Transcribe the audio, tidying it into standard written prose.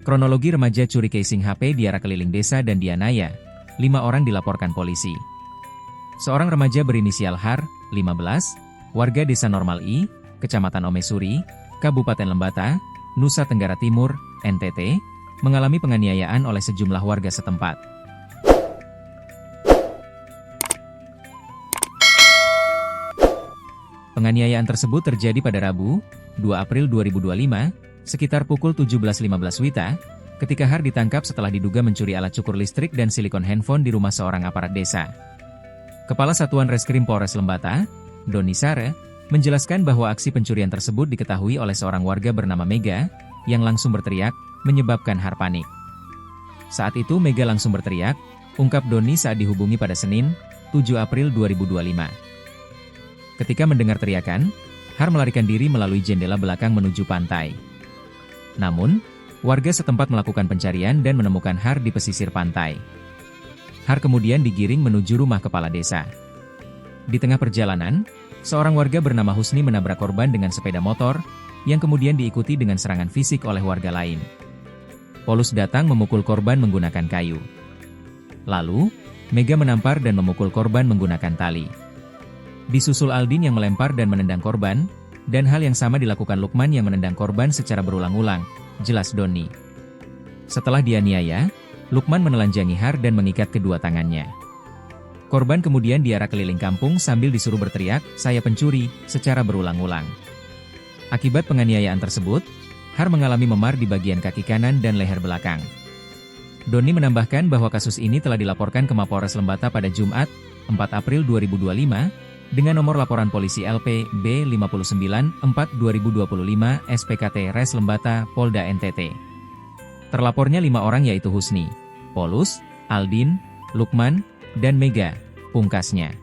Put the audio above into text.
Kronologi remaja curi casing HP di area keliling desa dan dianiaya, 5 orang dilaporkan polisi. Seorang remaja berinisial Har, 15, warga Desa Normal I, Kecamatan Omesuri, Kabupaten Lembata, Nusa Tenggara Timur, NTT, mengalami penganiayaan oleh sejumlah warga setempat. Penganiayaan tersebut terjadi pada Rabu, 2 April 2025, sekitar pukul 17.15 WITA, ketika Har ditangkap setelah diduga mencuri alat cukur listrik dan silikon handphone di rumah seorang aparat desa. Kepala Satuan Reskrim Polres Lembata, Doni Sare, menjelaskan bahwa aksi pencurian tersebut diketahui oleh seorang warga bernama Mega, yang langsung berteriak, menyebabkan Har panik. Saat itu Mega langsung berteriak, ungkap Doni saat dihubungi pada Senin, 7 April 2025. Ketika mendengar teriakan, Har melarikan diri melalui jendela belakang menuju pantai. Namun, warga setempat melakukan pencarian dan menemukan Har di pesisir pantai. Har kemudian digiring menuju rumah kepala desa. Di tengah perjalanan, seorang warga bernama Husni menabrak korban dengan sepeda motor, yang kemudian diikuti dengan serangan fisik oleh warga lain. Polus datang memukul korban menggunakan kayu. Lalu, Mega menampar dan memukul korban menggunakan tali. Disusul Aldin yang melempar dan menendang korban, dan hal yang sama dilakukan Lukman yang menendang korban secara berulang-ulang, jelas Doni. Setelah dianiaya, Lukman menelanjangi Har dan mengikat kedua tangannya. Korban kemudian diarak keliling kampung sambil disuruh berteriak, "Saya pencuri," secara berulang-ulang. Akibat penganiayaan tersebut, Har mengalami memar di bagian kaki kanan dan leher belakang. Doni menambahkan bahwa kasus ini telah dilaporkan ke Mapolres Lembata pada Jumat, 4 April 2025, dengan nomor laporan polisi LP B59-4-2025 SPKT Res Lembata, Polda NTT. Terlapornya 5 orang yaitu Husni, Polus, Aldin, Lukman, dan Mega, pungkasnya.